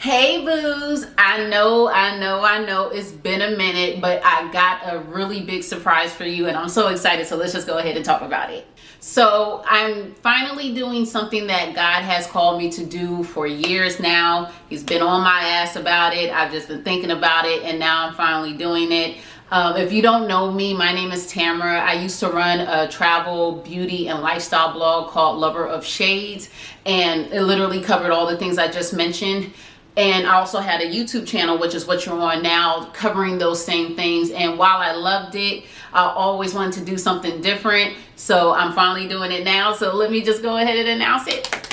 Hey boos, I know it's been a minute, but I got a really big surprise for you and I'm so excited. So let's just go ahead and talk about it. So I'm finally doing something that God has called me to do for years now. He's been on my ass about it. I've just been thinking about it and now I'm finally doing it. If you don't know me, my name is Tamara. I used to run a travel, beauty, and lifestyle blog called Lover of Shades, and it literally covered all the things I just mentioned. And I also had a YouTube channel, which is what you're on now, covering those same things. And while I loved it, I always wanted to do something different. So I'm finally doing it now. So let me just go ahead and announce it.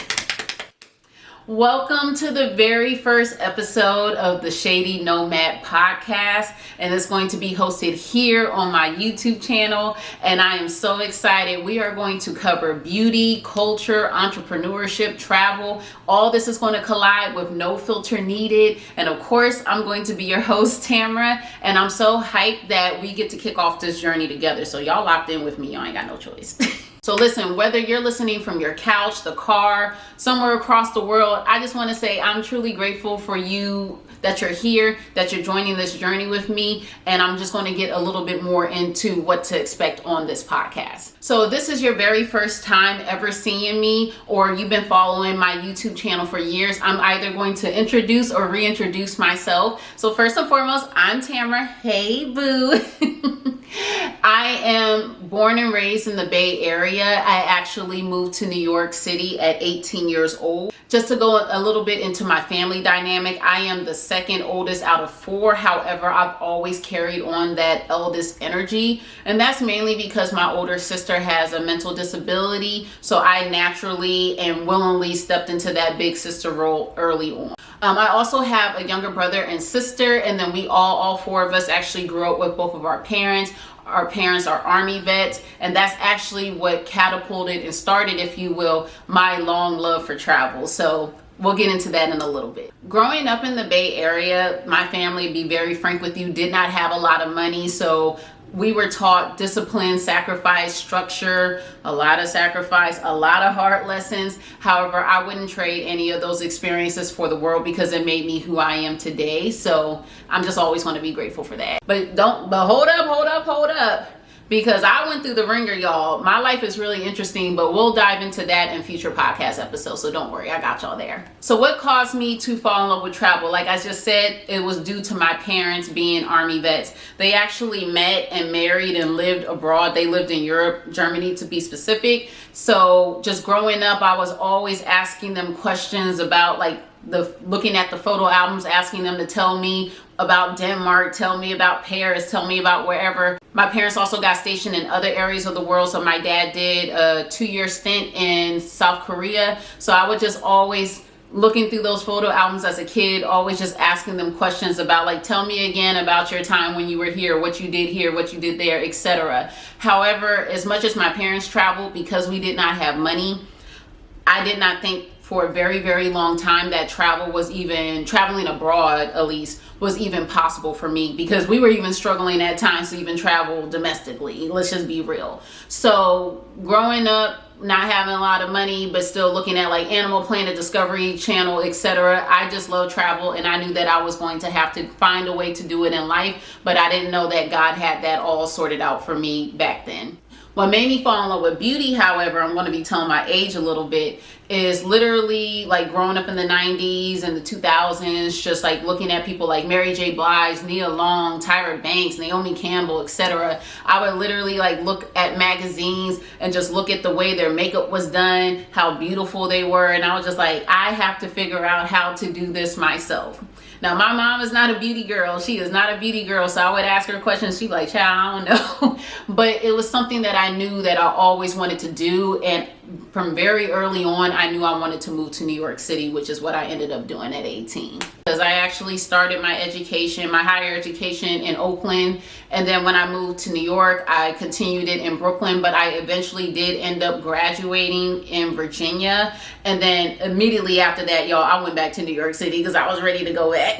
Welcome to the very first episode of the Shadee Nomad podcast, and it's going to be hosted here on my YouTube channel, and I am so excited. We are going to cover beauty, culture, entrepreneurship, travel. All this is going to collide with no filter needed, and of course, I'm going to be your host, Tamara, and I'm so hyped that we get to kick off this journey together. So y'all locked in with me. Y'all ain't got no choice. So listen, whether you're listening from your couch, the car, somewhere across the world, I just want to say I'm truly grateful for you, that you're here, that you're joining this journey with me. And I'm just going to get a little bit more into what to expect on this podcast. So this is your very first time ever seeing me, or you've been following my YouTube channel for years, I'm either going to introduce or reintroduce myself. So first and foremost, I'm Tamara. Hey, boo. I am born and raised in the Bay Area. I actually moved to New York City at 18 years old. Just to go a little bit into my family dynamic, I am the second oldest out of four. However, I've always carried on that eldest energy. And that's mainly because my older sister has a mental disability. So I naturally and willingly stepped into that big sister role early on. I also have a younger brother and sister, and then we all four of us actually grew up with both of our parents. Our parents are Army vets, and that's actually what catapulted and started, if you will, my long love for travel. So we'll get into that in a little bit. Growing up in the Bay Area, my family, to be very frank with you, did not have a lot of money. So we were taught discipline, sacrifice, structure, a lot of sacrifice, a lot of hard lessons. However, I wouldn't trade any of those experiences for the world because it made me who I am today. So I'm just always going to be grateful for that. But hold up. Because I went through the ringer, y'all. My life is really interesting, but we'll dive into that in future podcast episodes. So don't worry, I got y'all there. So what caused me to fall in love with travel? Like I just said, it was due to my parents being Army vets. They actually met and married and lived abroad. They lived in Europe, Germany to be specific. So just growing up, I was always asking them questions about looking at the photo albums, asking them to tell me about Denmark, tell me about Paris, tell me about wherever. My parents also got stationed in other areas of the world. So my dad did a 2-year stint in South Korea. So I would just always looking through those photo albums as a kid, always just asking them questions about tell me again about your time when you were here, what you did here, what you did there, etc. However, as much as my parents traveled, because we did not have money, I did not think for a very, very long time that traveling abroad at least, was even possible for me, because we were even struggling at times to even travel domestically. Let's just be real. So growing up, not having a lot of money, but still looking at Animal Planet, Discovery Channel, etc. I just love travel, and I knew that I was going to have to find a way to do it in life, but I didn't know that God had that all sorted out for me back then. What made me fall in love with beauty, however, I'm going to be telling my age a little bit, is literally growing up in the 90s and the 2000s, just looking at people like Mary J. Blige, Nia Long, Tyra Banks, Naomi Campbell, etc. I would literally look at magazines and just look at the way their makeup was done, how beautiful they were, and I was just I have to figure out how to do this myself. Now, my mom is not a beauty girl. She is not a beauty girl. So I would ask her questions. She'd be like, child, I don't know. But it was something that I knew that I always wanted to do. And from very early on, I knew I wanted to move to New York City, which is what I ended up doing at 18. Because I actually started my education, my higher education in Oakland. And then when I moved to New York, I continued it in Brooklyn. But I eventually did end up graduating in Virginia. And then immediately after that, y'all, I went back to New York City because I was ready to go back.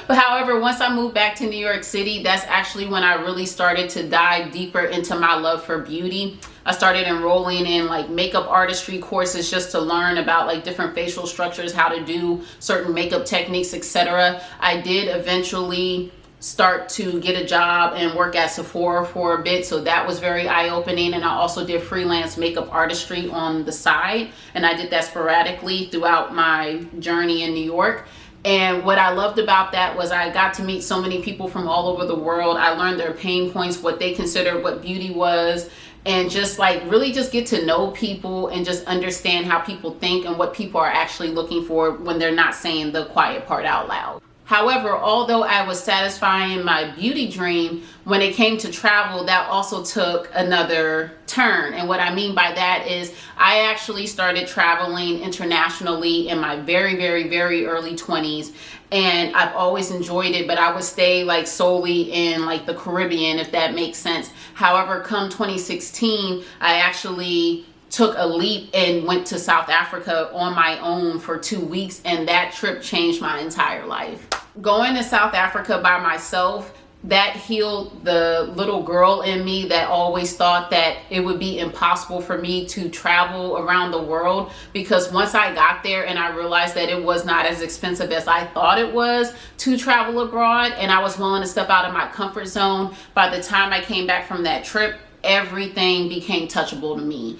But however, once I moved back to New York City, that's actually when I really started to dive deeper into my love for beauty. I started enrolling in like makeup artistry courses just to learn about like different facial structures, how to do certain makeup techniques, etc. I did eventually start to get a job and work at Sephora for a bit, so that was very eye-opening. And I also did freelance makeup artistry on the side, and I did that sporadically throughout my journey in New York. And what I loved about that was I got to meet so many people from all over the world. I learned their pain points, what they considered what beauty was, and just like really just get to know people and just understand how people think and what people are actually looking for when they're not saying the quiet part out loud. However, although I was satisfying my beauty dream, when it came to travel, that also took another turn. And what I mean by that is I actually started traveling internationally in my very, very, very early 20s. And I've always enjoyed it, but I would stay like solely in like the Caribbean, if that makes sense. However, come 2016, I actually took a leap and went to South Africa on my own for 2 weeks, and that trip changed my entire life. Going to South Africa by myself, that healed the little girl in me that always thought that it would be impossible for me to travel around the world, because once I got there and I realized that it was not as expensive as I thought it was to travel abroad, and I was willing to step out of my comfort zone, by the time I came back from that trip, everything became touchable to me.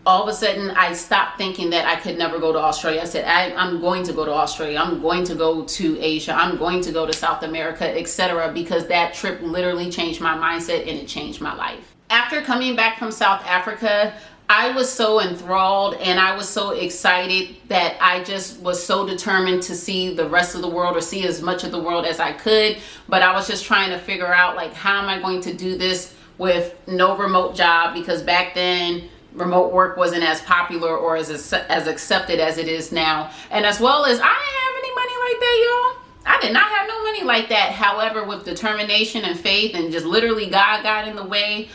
All of a sudden, I stopped thinking that I could never go to Australia. I said, I'm going to go to Australia. I'm going to go to Asia. I'm going to go to South America, etc. Because that trip literally changed my mindset and it changed my life. After coming back from South Africa, I was so enthralled and I was so excited that I just was so determined to see the rest of the world, or see as much of the world as I could. But I was just trying to figure out, like, how am I going to do this with no remote job? Because back then, remote work wasn't as popular or as accepted as it is now. And as well as, I didn't have any money like that, y'all. I did not have no money like that. However, with determination and faith and just literally God got in the way,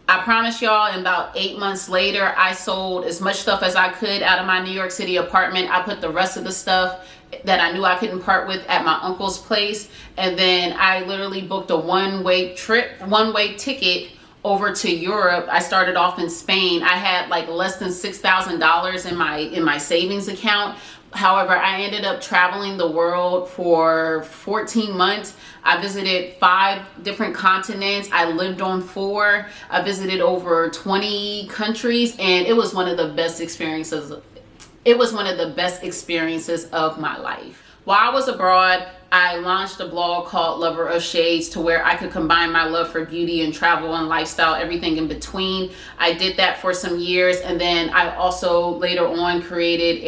I promise y'all, in about 8 months later, I sold as much stuff as I could out of my New York City apartment. I put the rest of the stuff that I knew I couldn't part with at my uncle's place. And then I literally booked a one-way ticket over to Europe. I started off in Spain. I had like less than $6,000 in my savings account. However, I ended up traveling the world for 14 months. I visited 5 different continents. I lived on 4. I visited over 20 countries, and it was one of the best experiences. It was one of the best experiences of my life. While I was abroad, I launched a blog called Lover of Shades, to where I could combine my love for beauty and travel and lifestyle, everything in between. I did that for some years, and then I also later on created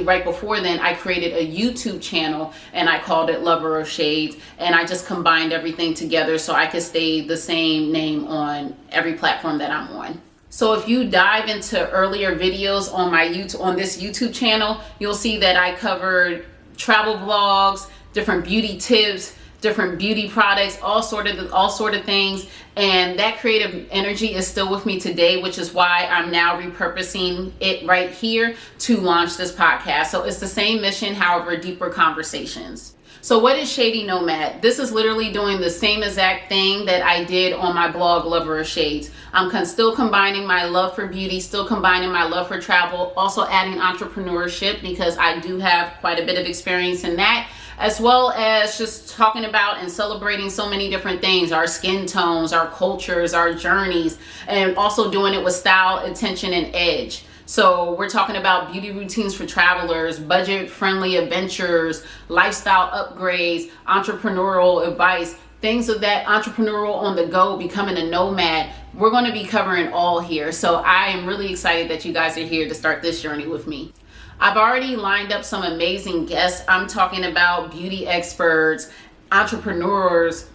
right before then, I created a YouTube channel, and I called it Lover of Shades, and I just combined everything together so I could stay the same name on every platform that I'm on. So if you dive into earlier videos on this YouTube channel, you'll see that I covered travel vlogs, different beauty tips, different beauty products, all sort of things. And that creative energy is still with me today, which is why I'm now repurposing it right here to launch this podcast. So it's the same mission, however, deeper conversations. So what is Shadee Nomad? This is literally doing the same exact thing that I did on my blog, Lover of Shades. I'm still combining my love for beauty, still combining my love for travel, also adding entrepreneurship, because I do have quite a bit of experience in that, as well as just talking about and celebrating so many different things, our skin tones, our cultures, our journeys, and also doing it with style, attention, and edge. So we're talking about beauty routines for travelers, budget-friendly adventures, lifestyle upgrades, entrepreneurial advice, things of that entrepreneurial on the go, becoming a nomad. We're going to be covering all here. So I am really excited that you guys are here to start this journey with me. I've already lined up some amazing guests. I'm talking about beauty experts, entrepreneurs.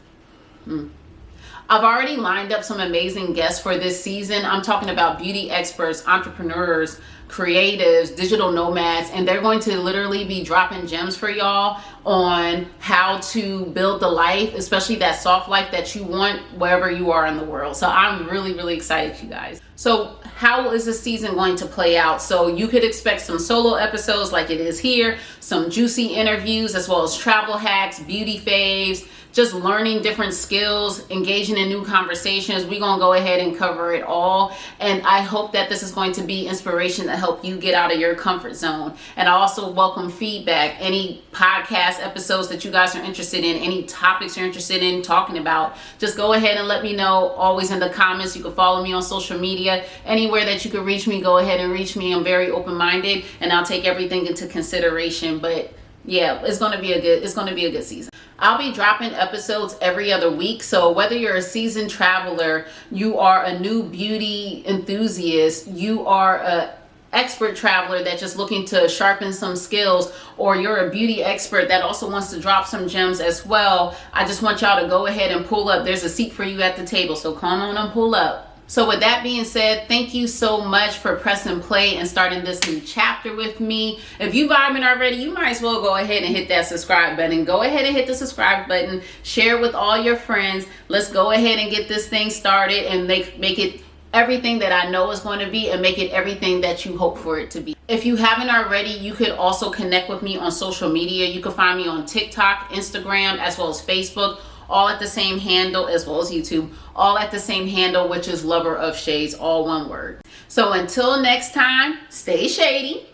I've already lined up some amazing guests for this season. I'm talking about beauty experts, entrepreneurs, creatives, digital nomads, and they're going to literally be dropping gems for y'all on how to build the life, especially that soft life that you want wherever you are in the world. So I'm really, really excited, you guys. So how is the season going to play out? So you could expect some solo episodes like it is here, some juicy interviews, as well as travel hacks, beauty faves, just learning different skills, engaging in new conversations. We're going to go ahead and cover it all. And I hope that this is going to be inspiration to help you get out of your comfort zone. And I also welcome feedback, any podcast episodes that you guys are interested in, any topics you're interested in talking about. Just go ahead and let me know, always in the comments. You can follow me on social media. Anywhere that you can reach me, go ahead and reach me. I'm very open-minded, and I'll take everything into consideration. But yeah, it's going to be a good season. I'll be dropping episodes every other week. So whether you're a seasoned traveler, you are a new beauty enthusiast, you are a expert traveler that's just looking to sharpen some skills, or you're a beauty expert that also wants to drop some gems as well, I just want y'all to go ahead and pull up. There's a seat for you at the table, so come on and pull up. So with that being said, thank you so much for pressing play and starting this new chapter with me. If you vibing already, you might as well go ahead and hit that subscribe button. Go ahead and hit the subscribe button. Share with all your friends. Let's go ahead and get this thing started and make it everything that I know is going to be, and make it everything that you hope for it to be. If you haven't already, you could also connect with me on social media. You can find me on TikTok, Instagram, as well as Facebook, all at the same handle, as well as YouTube, all at the same handle, which is Lover of Shades, all one word. So until next time, stay shady,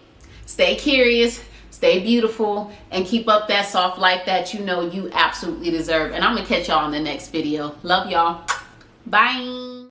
stay curious, stay beautiful, and keep up that soft life that you know you absolutely deserve. And I'm gonna catch y'all in the next video. Love y'all. Bye.